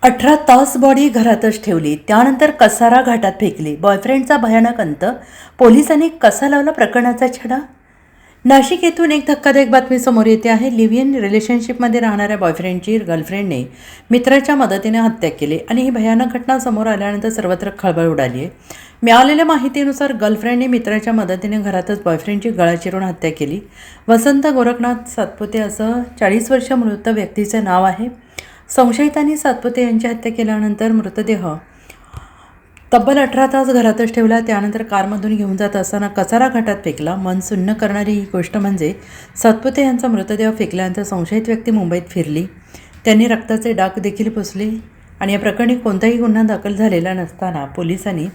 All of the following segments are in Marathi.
18 तास बॉडी घरातच ठेवली, त्यानंतर कसारा घाटात फेकली. बॉयफ्रेंडचा भयानक अंत, पोलिसांनी कसा लावला प्रकरणाचा छडा. नाशिक येथून एक धक्कादायक बातमी समोर येते आहे. लिव्ह इन रिलेशनशिपमध्ये राहणाऱ्या बॉयफ्रेंडची गर्लफ्रेंडने मित्राच्या मदतीने हत्या केली आणि ही भयानक घटना समोर आल्यानंतर सर्वत्र खळबळ उडाली आहे. मिळालेल्या माहितीनुसार गर्लफ्रेंडने मित्राच्या मदतीने घरातच बॉयफ्रेंडची गळा चिरून हत्या केली. वसंत गोरखनाथ सातपुते असं 40 वर्ष मृत व्यक्तीचं नाव आहे. संशयितांनी सातपुते यांची हत्या केल्यानंतर मृतदेह तब्बल 18 तास घरातच ठेवला. त्यानंतर कारमधून घेऊन जात असताना कसारा घाटात फेकला. मन सुन्न करणारी ही गोष्ट म्हणजे सातपुते यांचा मृतदेह फेकल्यानंतर संशयित व्यक्ती मुंबईत फिरली. त्यांनी रक्ताचे डाग देखील पुसले आणि या प्रकरणी कोणताही गुन्हा दाखल झालेला नसताना पोलिसांनी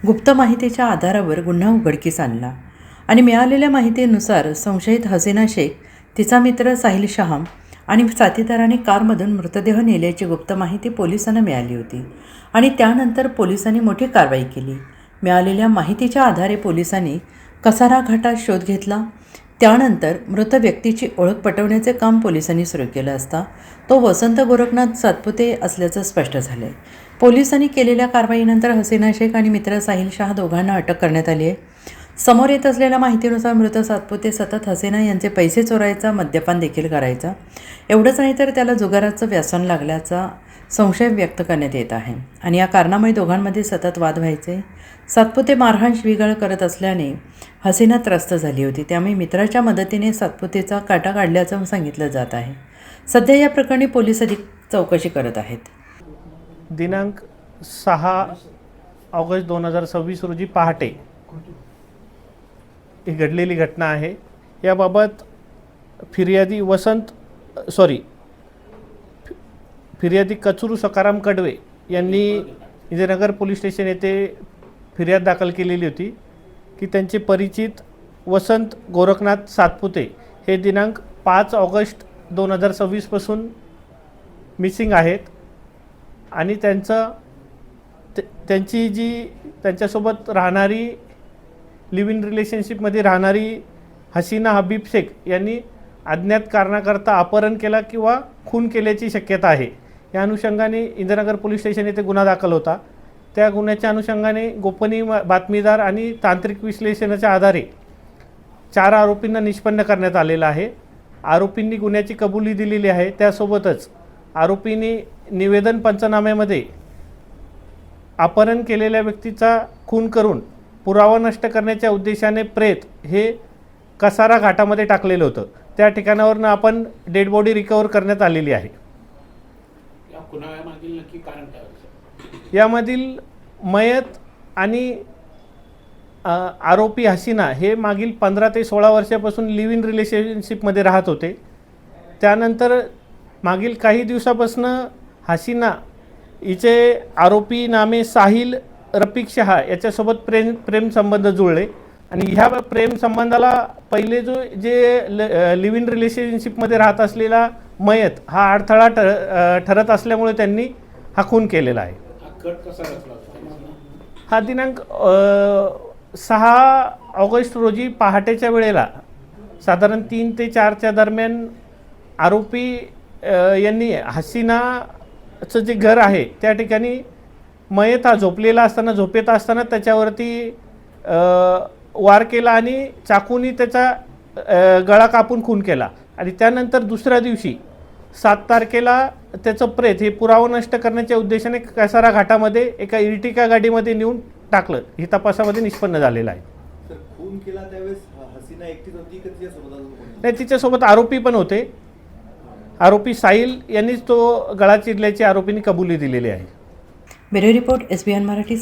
गुप्त माहितीच्या आधारावर गुन्हा उघडकीस आणला आणि मिळालेल्या माहितीनुसार संशयित हसीना शेख, तिचा मित्र साहिल शहाम आणि साथीदारांनी कारमधून मृतदेह नेल्याची गुप्त माहिती पोलिसांना मिळाली होती आणि त्यानंतर पोलिसांनी मोठी कारवाई केली. मिळालेल्या माहितीच्या आधारे पोलिसांनी कसारा घाटात शोध घेतला. त्यानंतर मृत व्यक्तीची ओळख पटवण्याचे काम पोलिसांनी सुरू केलं असता तो वसंत गोरखनाथ सातपुते असल्याचं स्पष्ट झालं आहे. पोलिसांनी केलेल्या कारवाईनंतर हसीना शेख आणि मित्र साहिल शाह दोघांना अटक करण्यात आली आहे. समोर येत असलेल्या माहितीनुसार मृत सातपुते सतत हसीना यांचे पैसे चोरायचा, मद्यपान देखील करायचा. एवढंच नाही तर त्याला जुगाराचं व्यसन लागल्याचा संशय व्यक्त करण्यात येत आहे आणि या कारणामुळे दोघांमध्ये सतत वाद व्हायचे. सातपुते मारहाण शिवीगाळ करत असल्याने हसीना त्रस्त झाली होती. त्यामुळे मित्राच्या मदतीने सातपुतेचा काटा काढल्याचं सांगितलं जात आहे. सध्या या प्रकरणी पोलीस अधिक चौकशी करत आहेत. दिनांक 6 ऑगस्ट 2026 रोजी पहाटे ही घडलेली घटना आहे. याबाबत फिर्यादी कचरू सकाराम कडवे यांनी इंदिरानगर पोलीस स्टेशन येथे फिर्याद दाखल केलेली होती की त्यांचे परिचित वसंत गोरखनाथ सातपुते हे दिनांक 5 ऑगस्ट 2026 पासून मिसिंग आहेत आणि त्यांची जी त्यांच्यासोबत राहणारी लिव्ह इन रिलेशनशिपमध्ये राहणारी हसीना हबीब शेख यांनी अज्ञात कारणाकरता अपहरण केला किंवा खून केल्याची शक्यता आहे. या अनुषंगाने इंदिरानगर पोलीस स्टेशन येथे गुन्हा दाखल होता. त्या गुन्ह्याच्या अनुषंगाने गोपनीय बातमीदार आणि तांत्रिक विश्लेषणाच्या आधारे 4 आरोपींना निष्पन्न करण्यात आलेला आहे. आरोपींनी गुन्ह्याची कबुली दिलेली आहे. त्यासोबतच आरोपींनी निवेदन पंचनाम्यामध्ये अपहरण केलेल्या व्यक्तीचा खून करून पुरावा नष्ट करण्याच्या उद्देशाने प्रेत हे कसारा घाटामध्ये टाकलेलं होतं. त्या ठिकाणावरून आपण डेड बॉडी रिकवर करण्यात आलेली आहे. यामधील मयत आणि आरोपी हसीना हे मागील 15 ते 16 वर्षापासून लिव्ह इन रिलेशनशिपमध्ये राहत होते. त्यानंतर मागील काही दिवसापासून हसीना हिचे आरोपी नामे साहिल रफिक शहा याच्यासोबत प्रेम संबंध जुळले आणि ह्या प्रेम संबंधाला पहिले जे लिव्ह इन रिलेशनशिपमध्ये राहत असलेला मयत हा अडथळा ठरत असल्यामुळे त्यांनी हा खून केलेला आहे. हा दिनांक 6 ऑगस्ट रोजी पहाटेच्या वेळेला साधारण 3 ते 4च्या दरम्यान आरोपी यांनी हसीनाचं जे घर आहे त्या ठिकाणी मयत हा झोपलेला असताना झोपेत असताना त्याच्यावरती वार केला आणि चाकूनी त्याचा गळा कापून खून केला आणि त्यानंतर दुसऱ्या दिवशी 7 तारखेला त्याचं प्रेत हे पुरावा नष्ट करण्याच्या उद्देशाने कसारा घाटामध्ये एका इर्टिका गाडीमध्ये नेऊन टाकलं. हे तपासामध्ये निष्पन्न झालेलं आहे. खून केला त्यावेळेस हसीना एकटीच होती की तिच्यासोबत? नाही, तिच्यासोबत आरोपी पण होते. आरोपी साहिल यांनीच तो गळा चिरल्याची आरोपींनी कबुली दिलेली आहे. Bureau report, SBN Marathi.